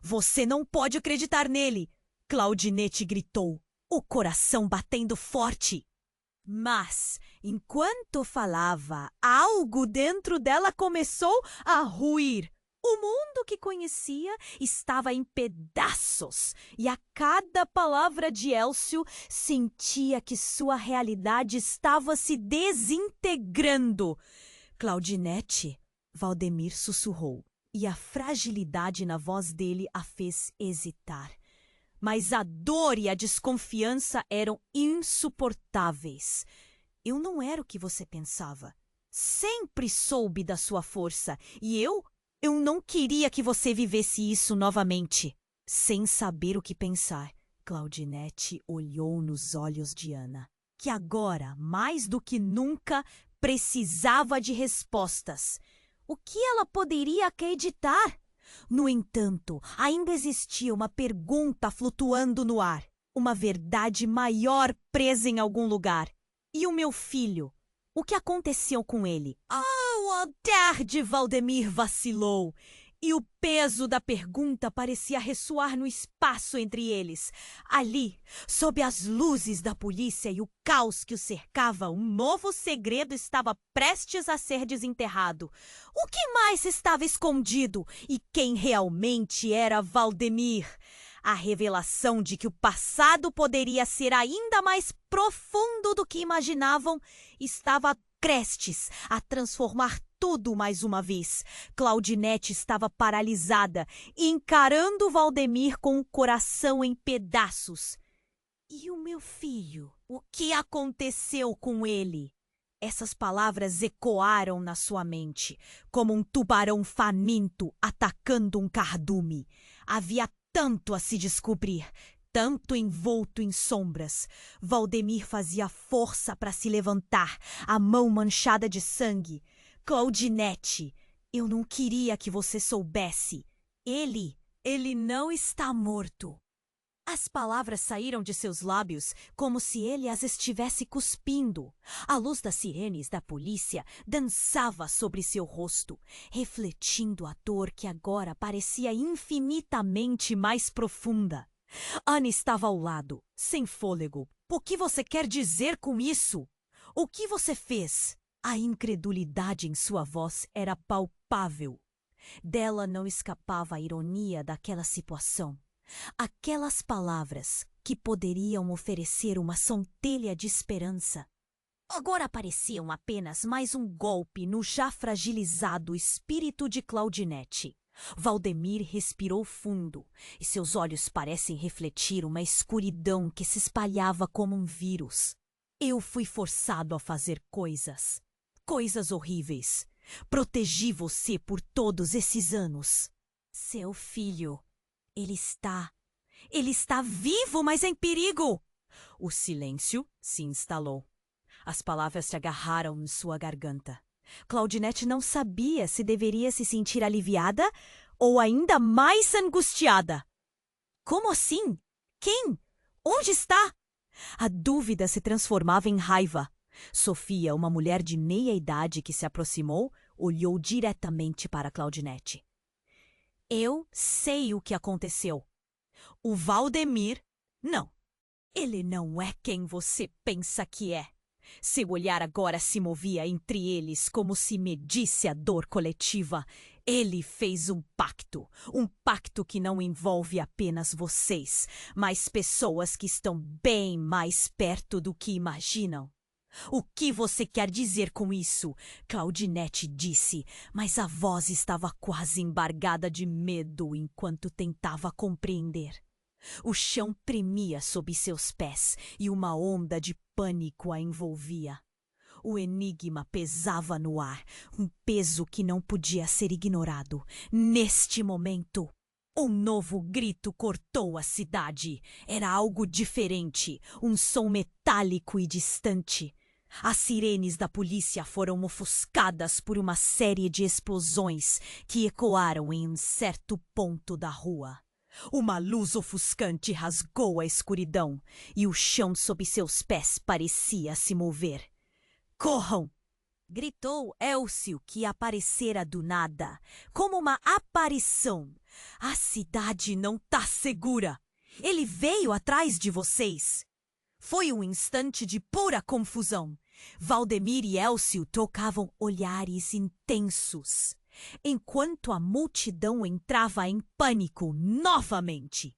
Você não pode acreditar nele! Claudinete gritou, o coração batendo forte. Mas, enquanto falava, algo dentro dela começou a ruir. O mundo que conhecia estava em pedaços, e a cada palavra de Elcio sentia que sua realidade estava se desintegrando. Claudinete, Valdemir sussurrou, e a fragilidade na voz dele a fez hesitar. Mas a dor e a desconfiança eram insuportáveis. Eu não era o que você pensava. Sempre soube da sua força, e eu não queria que você vivesse isso novamente. Sem saber o que pensar, Claudinete olhou nos olhos de Ana, que agora, mais do que nunca, precisava de respostas. O que ela poderia acreditar? No entanto, ainda existia uma pergunta flutuando no ar, uma verdade maior presa em algum lugar. E o meu filho? O que aconteceu com ele? O olhar de Valdemir vacilou, e o peso da pergunta parecia ressoar no espaço entre eles. Ali, sob as luzes da polícia e o caos que o cercava, um novo segredo estava prestes a ser desenterrado. O que mais estava escondido? E quem realmente era Valdemir? A revelação de que o passado poderia ser ainda mais profundo do que imaginavam estava prestes a transformar tudo mais uma vez. Claudinete estava paralisada, encarando Valdemir com o coração em pedaços. E o meu filho? O que aconteceu com ele? Essas palavras ecoaram na sua mente, como um tubarão faminto atacando um cardume. Havia tanto a se descobrir, tanto envolto em sombras. Valdemir fazia força para se levantar, a mão manchada de sangue. Claudinete, eu não queria que você soubesse. Ele não está morto. As palavras saíram de seus lábios como se ele as estivesse cuspindo. A luz das sirenes da polícia dançava sobre seu rosto, refletindo a dor que agora parecia infinitamente mais profunda. Ana estava ao lado, sem fôlego. O que você quer dizer com isso? O que você fez? A incredulidade em sua voz era palpável. Dela não escapava a ironia daquela situação. Aquelas palavras que poderiam oferecer uma centelha de esperança agora pareciam apenas mais um golpe no já fragilizado espírito de Claudinete. Valdemir respirou fundo e seus olhos parecem refletir uma escuridão que se espalhava como um vírus. Eu fui forçado a fazer coisas horríveis. Protegi você por todos esses anos. Seu filho, ele está vivo, mas em perigo. O silêncio se instalou. As palavras se agarraram em sua garganta. Claudinete não sabia se deveria se sentir aliviada ou ainda mais angustiada. Como assim? Quem? Onde está? A dúvida se transformava em raiva. Sofia, uma mulher de meia idade que se aproximou, olhou diretamente para Claudinete. Eu sei o que aconteceu. O Valdemir, não. Ele não é quem você pensa que é. Seu olhar agora se movia entre eles como se medisse a dor coletiva. Ele fez um pacto que não envolve apenas vocês, mas pessoas que estão bem mais perto do que imaginam. O que você quer dizer com isso? Claudinete disse, mas a voz estava quase embargada de medo enquanto tentava compreender. O chão tremia sob seus pés e uma onda de pânico a envolvia. O enigma pesava no ar, um peso que não podia ser ignorado. Neste momento, um novo grito cortou a cidade. Era algo diferente, um som metálico e distante. As sirenes da polícia foram ofuscadas por uma série de explosões que ecoaram em um certo ponto da rua. Uma luz ofuscante rasgou a escuridão e o chão sob seus pés parecia se mover. Corram! gritou Elcio, que aparecera do nada, como uma aparição. A cidade não tá segura. Ele veio atrás de vocês. Foi um instante de pura confusão. Valdemir e Elcio trocavam olhares intensos, enquanto a multidão entrava em pânico novamente.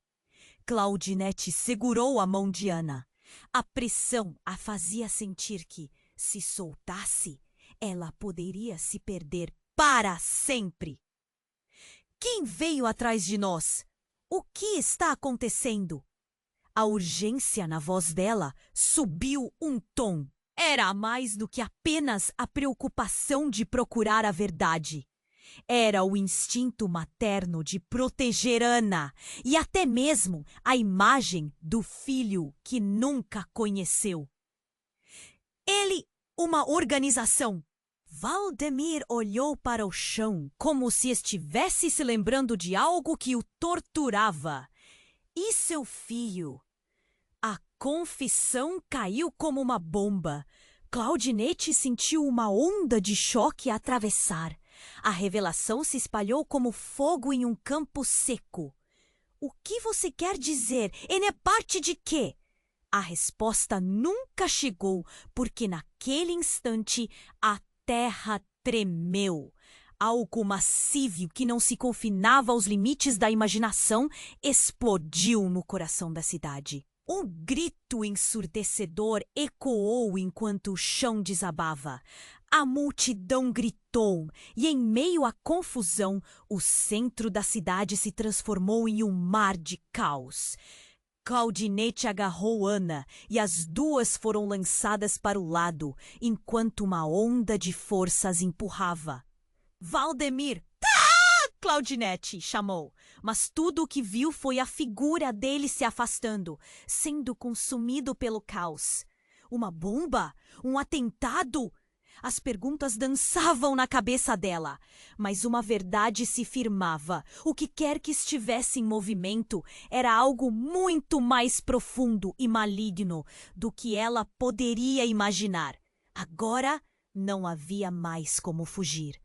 Claudinete segurou a mão de Ana. A pressão a fazia sentir que, se soltasse, ela poderia se perder para sempre. Quem veio atrás de nós? O que está acontecendo? A urgência na voz dela subiu um tom. Era mais do que apenas a preocupação de procurar a verdade. Era o instinto materno de proteger Ana e até mesmo a imagem do filho que nunca conheceu. Ele, uma organização. Valdemir olhou para o chão como se estivesse se lembrando de algo que o torturava. E seu filho? A confissão caiu como uma bomba. Claudinete sentiu uma onda de choque atravessar. A revelação se espalhou como fogo em um campo seco. O que você quer dizer? Ele é parte de quê? A resposta nunca chegou, porque naquele instante a terra tremeu. Algo massivo que não se confinava aos limites da imaginação explodiu no coração da cidade. Um grito ensurdecedor ecoou enquanto o chão desabava. A multidão gritou, e em meio à confusão, o centro da cidade se transformou em um mar de caos. Claudinete agarrou Ana, e as duas foram lançadas para o lado, enquanto uma onda de força as empurrava. Valdemir! Claudinete chamou, mas tudo o que viu foi a figura dele se afastando, sendo consumido pelo caos. Uma bomba? Um atentado? As perguntas dançavam na cabeça dela, mas uma verdade se firmava. O que quer que estivesse em movimento era algo muito mais profundo e maligno do que ela poderia imaginar. Agora não havia mais como fugir.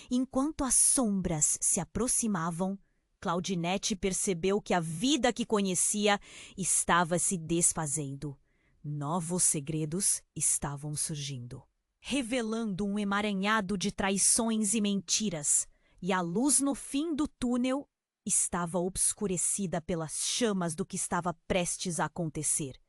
Enquanto as sombras se aproximavam, Claudinete percebeu que a vida que conhecia estava se desfazendo. Novos segredos estavam surgindo, revelando um emaranhado de traições e mentiras, e a luz no fim do túnel estava obscurecida pelas chamas do que estava prestes a acontecer.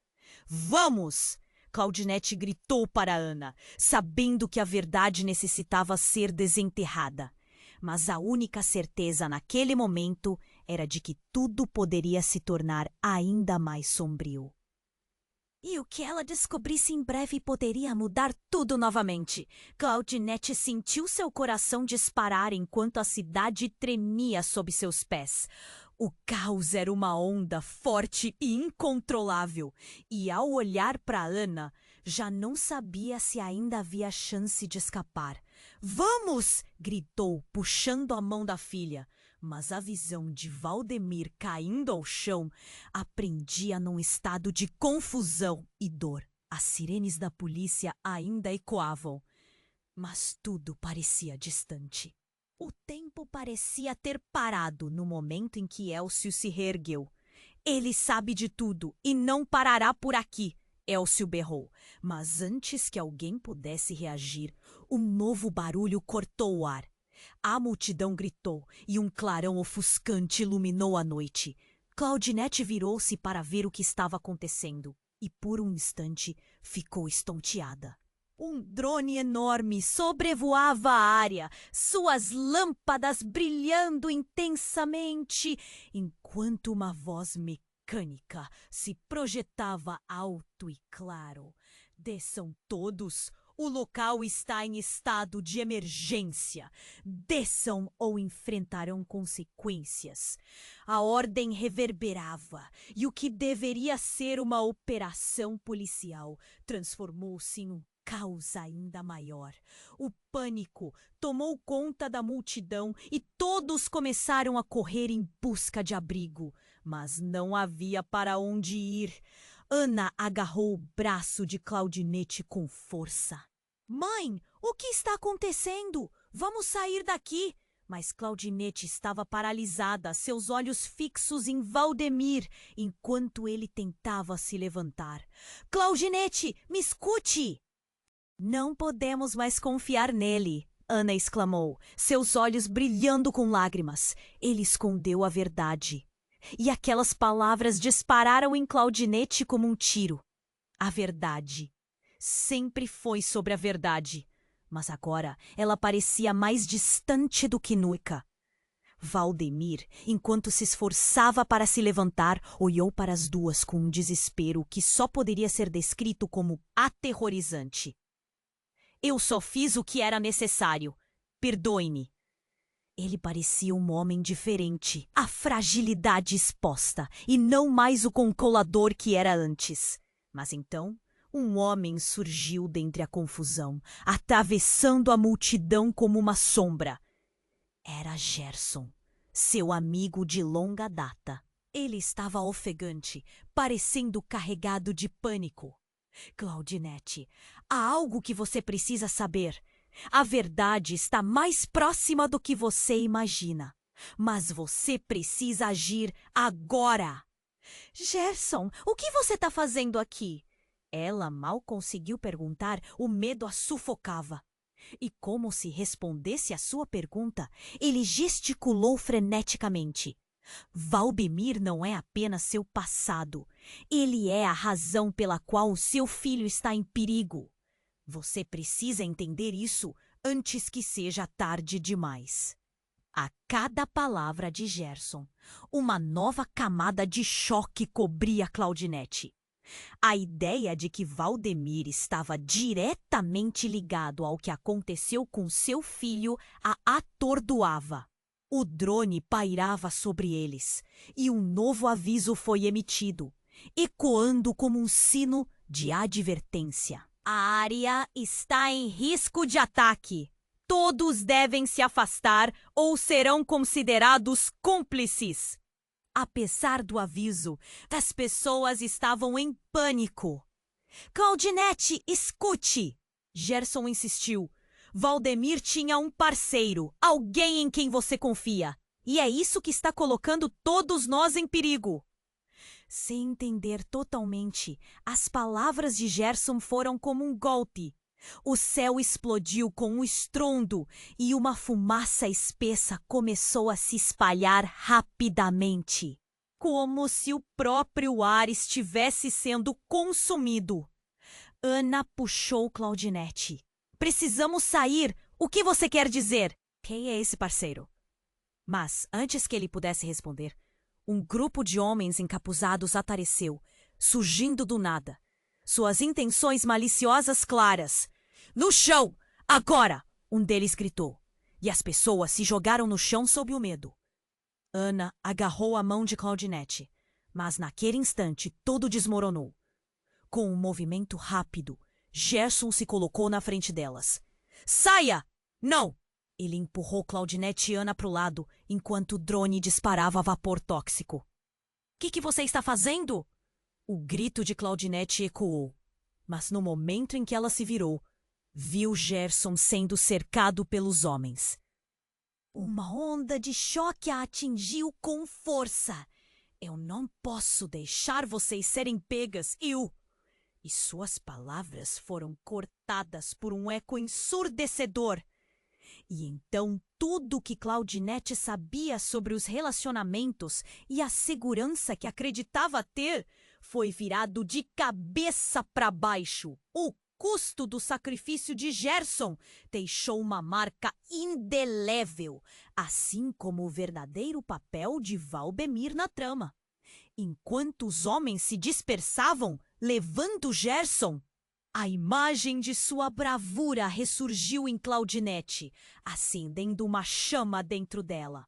Vamos! Claudinete gritou para Ana, sabendo que a verdade necessitava ser desenterrada. Mas a única certeza naquele momento era de que tudo poderia se tornar ainda mais sombrio. E o que ela descobrisse em breve poderia mudar tudo novamente. Claudinete sentiu seu coração disparar enquanto a cidade tremia sob seus pés. O caos era uma onda forte e incontrolável, e ao olhar para Ana, já não sabia se ainda havia chance de escapar. Vamos! Gritou, puxando a mão da filha. Mas a visão de Valdemir caindo ao chão a prendia num estado de confusão e dor. As sirenes da polícia ainda ecoavam, mas tudo parecia distante. O tempo parecia ter parado no momento em que Elcio se reergueu. Ele sabe de tudo e não parará por aqui, Elcio berrou. Mas antes que alguém pudesse reagir, um novo barulho cortou o ar. A multidão gritou e um clarão ofuscante iluminou a noite. Claudinete virou-se para ver o que estava acontecendo e por um instante ficou estonteada. Um drone enorme sobrevoava a área, suas lâmpadas brilhando intensamente, enquanto uma voz mecânica se projetava alto e claro. Desçam todos! O local está em estado de emergência. Desçam ou enfrentarão consequências. A ordem reverberava e o que deveria ser uma operação policial transformou-se em um caos ainda maior. O pânico tomou conta da multidão e todos começaram a correr em busca de abrigo. Mas não havia para onde ir. Ana agarrou o braço de Claudinete com força. Mãe, O que está acontecendo? Vamos sair daqui! Mas Claudinete estava paralisada, seus olhos fixos em Valdemir, enquanto ele tentava se levantar. Claudinete, me escute! Não podemos mais confiar nele, Ana exclamou, seus olhos brilhando com lágrimas. Ele escondeu a verdade. E aquelas palavras dispararam em Claudinete como um tiro. A verdade. Sempre foi sobre a verdade. Mas agora ela parecia mais distante do que nunca. Valdemir, enquanto se esforçava para se levantar, olhou para as duas com um desespero que só poderia ser descrito como aterrorizante. Eu só fiz o que era necessário. Perdoe-me. Ele parecia um homem diferente, a fragilidade exposta, e não mais o concolador que era antes. Mas então, um homem surgiu dentre a confusão, atravessando a multidão como uma sombra. Era Gerson, seu amigo de longa data. Ele estava ofegante, parecendo carregado de pânico. Claudinete, há algo que você precisa saber. A verdade está mais próxima do que você imagina. Mas você precisa agir agora. Gerson, o que você está fazendo aqui? Ela mal conseguiu perguntar, o medo a sufocava. E como se respondesse à sua pergunta, ele gesticulou freneticamente. Valdemir não é apenas seu passado. Ele é a razão pela qual o seu filho está em perigo. Você precisa entender isso antes que seja tarde demais. A cada palavra de Gerson, uma nova camada de choque cobria Claudinete. A ideia de que Valdemir estava diretamente ligado ao que aconteceu com seu filho a atordoava. O drone pairava sobre eles, e um novo aviso foi emitido, ecoando como um sino de advertência. A área está em risco de ataque. Todos devem se afastar ou serão considerados cúmplices. Apesar do aviso, as pessoas estavam em pânico. Claudinete, escute! Gerson insistiu. Valdemir tinha um parceiro, alguém em quem você confia. E é isso que está colocando todos nós em perigo. Sem entender totalmente, as palavras de Gerson foram como um golpe. O céu explodiu com um estrondo e uma fumaça espessa começou a se espalhar rapidamente, como se o próprio ar estivesse sendo consumido. Ana puxou Claudinete. Precisamos sair. O que você quer dizer? Quem é esse parceiro? Mas, antes que ele pudesse responder, um grupo de homens encapuzados apareceu, surgindo do nada. Suas intenções maliciosas claras. No chão! Agora! Um deles gritou. E as pessoas se jogaram no chão sob o medo. Ana agarrou a mão de Claudinete, mas naquele instante tudo desmoronou. Com um movimento rápido, Gerson se colocou na frente delas. Saia! Não! Ele empurrou Claudinete e Ana para o lado, enquanto o drone disparava vapor tóxico. O que você está fazendo? O grito de Claudinete ecoou, mas no momento em que ela se virou, viu Gerson sendo cercado pelos homens. Uma onda de choque a atingiu com força. Eu não posso deixar vocês serem pegas, eu... E suas palavras foram cortadas por um eco ensurdecedor. E então tudo o que Claudinete sabia sobre os relacionamentos e a segurança que acreditava ter foi virado de cabeça para baixo. O custo do sacrifício de Gerson deixou uma marca indelével, assim como o verdadeiro papel de Valdemir na trama. Enquanto os homens se dispersavam, levando Gerson, a imagem de sua bravura ressurgiu em Claudinete, acendendo uma chama dentro dela.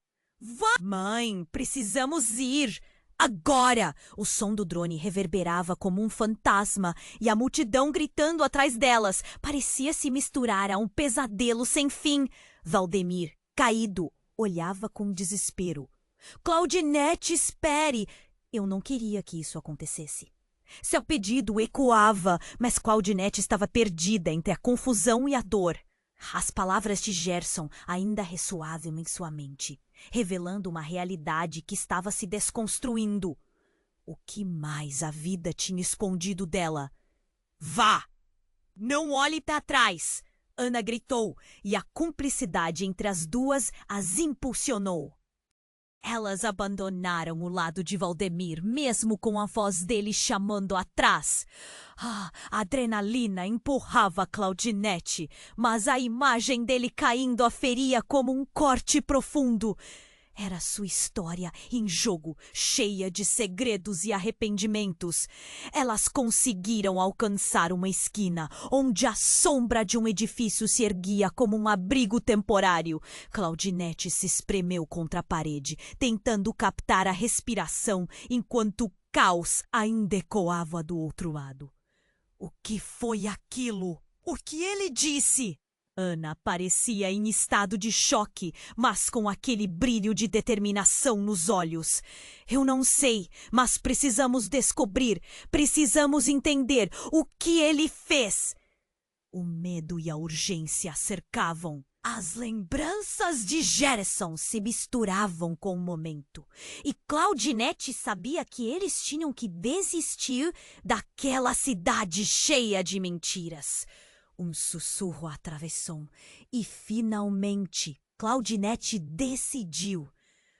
Mãe, precisamos ir! Agora! O som do drone reverberava como um fantasma e a multidão gritando atrás delas parecia se misturar a um pesadelo sem fim. Valdemir, caído, olhava com desespero. Claudinete, espere! Eu não queria que isso acontecesse. Seu pedido ecoava, mas Claudinete estava perdida entre a confusão e a dor. As palavras de Gerson ainda ressoavam em sua mente, revelando uma realidade que estava se desconstruindo. O que mais a vida tinha escondido dela? Vá! Não olhe para trás! Ana gritou, e a cumplicidade entre as duas as impulsionou. Elas abandonaram o lado de Valdemir, mesmo com a voz dele chamando atrás. A adrenalina empurrava Claudinete, mas a imagem dele caindo a feria como um corte profundo. Era sua história em jogo, cheia de segredos e arrependimentos. Elas conseguiram alcançar uma esquina, onde a sombra de um edifício se erguia como um abrigo temporário. Claudinete se espremeu contra a parede, tentando captar a respiração, enquanto o caos ainda ecoava do outro lado. O que foi aquilo? O que ele disse? Ana parecia em estado de choque, mas com aquele brilho de determinação nos olhos. Eu não sei, mas precisamos descobrir, precisamos entender o que ele fez. O medo e a urgência a cercavam. As lembranças de Gerson se misturavam com o momento, e Claudinete sabia que eles tinham que desistir daquela cidade cheia de mentiras. Um sussurro a atravessou e, finalmente, Claudinete decidiu.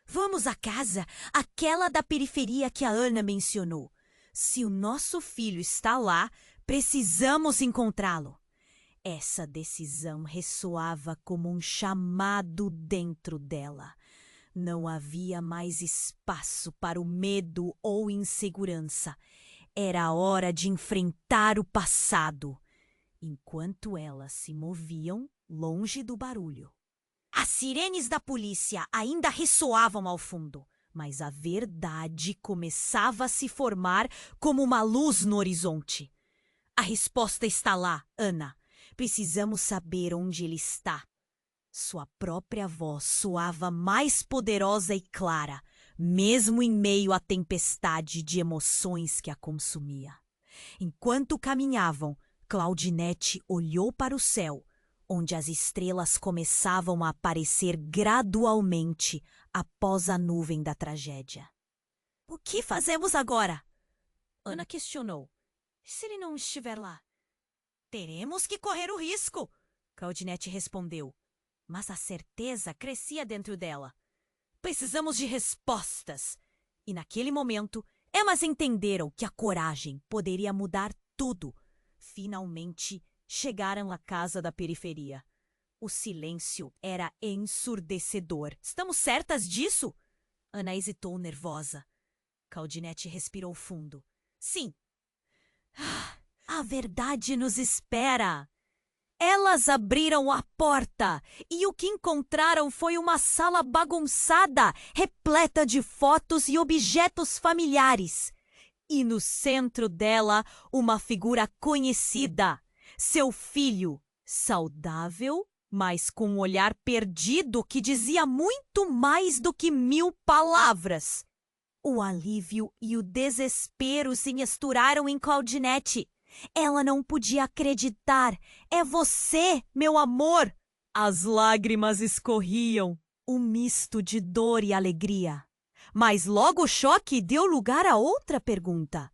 Vamos à casa, aquela da periferia que a Ana mencionou. Se o nosso filho está lá, precisamos encontrá-lo. Essa decisão ressoava como um chamado dentro dela. Não havia mais espaço para o medo ou insegurança. Era a hora de enfrentar o passado. Enquanto elas se moviam longe do barulho, as sirenes da polícia ainda ressoavam ao fundo, mas a verdade começava a se formar como uma luz no horizonte. A resposta está lá, Ana. Precisamos saber onde ele está. Sua própria voz soava mais poderosa e clara, mesmo em meio à tempestade de emoções que a consumia. Enquanto caminhavam, Claudinete olhou para o céu, onde as estrelas começavam a aparecer gradualmente após a nuvem da tragédia. O que fazemos agora? Ana questionou. Se ele não estiver lá? Teremos que correr o risco, Claudinete respondeu, mas a certeza crescia dentro dela. Precisamos de respostas. E naquele momento, elas entenderam que a coragem poderia mudar tudo. Finalmente, chegaram à casa da periferia. O silêncio era ensurdecedor. Estamos certas disso? Ana hesitou nervosa. Claudinete respirou fundo. Sim. A verdade nos espera. Elas abriram a porta e o que encontraram foi uma sala bagunçada, repleta de fotos e objetos familiares. E no centro dela, uma figura conhecida, seu filho, saudável, mas com um olhar perdido que dizia muito mais do que 1000 palavras. O alívio e o desespero se misturaram em Claudinete. Ela não podia acreditar. É você, meu amor! As lágrimas escorriam, um misto de dor e alegria. Mas logo o choque deu lugar a outra pergunta.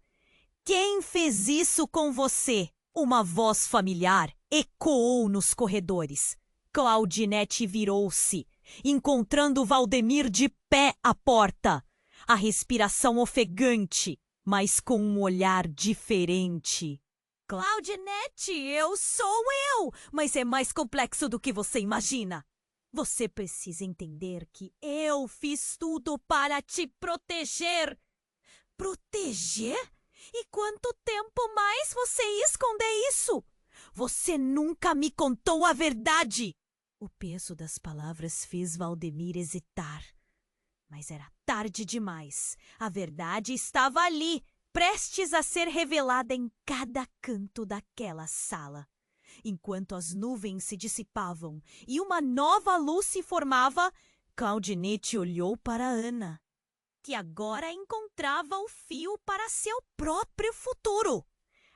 Quem fez isso com você? Uma voz familiar ecoou nos corredores. Claudinete virou-se, encontrando Valdemir de pé à porta. A respiração ofegante, mas com um olhar diferente. Claudinete, sou eu! Mas é mais complexo do que você imagina. Você precisa entender que eu fiz tudo para te proteger. Proteger? E quanto tempo mais você ia esconder isso? Você nunca me contou a verdade. O peso das palavras fez Valdemir hesitar. Mas era tarde demais. A verdade estava ali, prestes a ser revelada em cada canto daquela sala. Enquanto as nuvens se dissipavam e uma nova luz se formava, Claudinete olhou para Ana, que agora encontrava o fio para seu próprio futuro.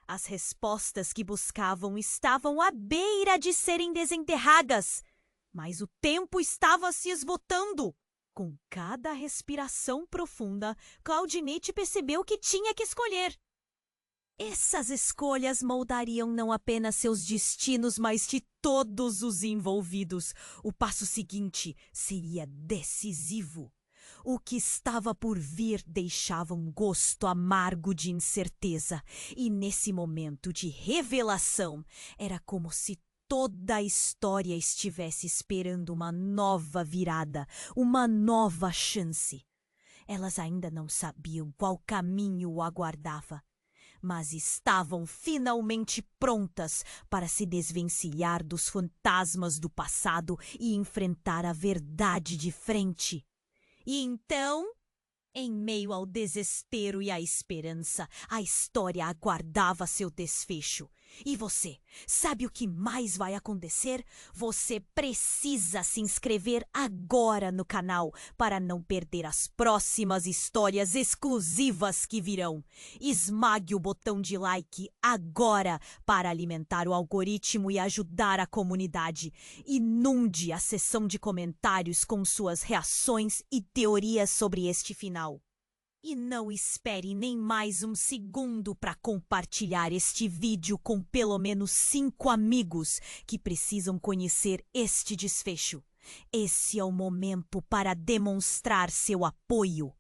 As respostas que buscavam estavam à beira de serem desenterradas, mas o tempo estava se esgotando. Com cada respiração profunda, Claudinete percebeu que tinha que escolher. Essas escolhas moldariam não apenas seus destinos, mas de todos os envolvidos. O passo seguinte seria decisivo. O que estava por vir deixava um gosto amargo de incerteza, e nesse momento de revelação era como se toda a história estivesse esperando uma nova virada, uma nova chance. Elas ainda não sabiam qual caminho o aguardava, mas estavam finalmente prontas para se desvencilhar dos fantasmas do passado e enfrentar a verdade de frente. E então, em meio ao desespero e à esperança, a história aguardava seu desfecho. E você, sabe o que mais vai acontecer? Você precisa se inscrever agora no canal para não perder as próximas histórias exclusivas que virão. Esmague o botão de like agora para alimentar o algoritmo e ajudar a comunidade. Inunde a seção de comentários com suas reações e teorias sobre este final. E não espere nem mais um segundo para compartilhar este vídeo com pelo menos 5 amigos que precisam conhecer este desfecho. Esse é o momento para demonstrar seu apoio.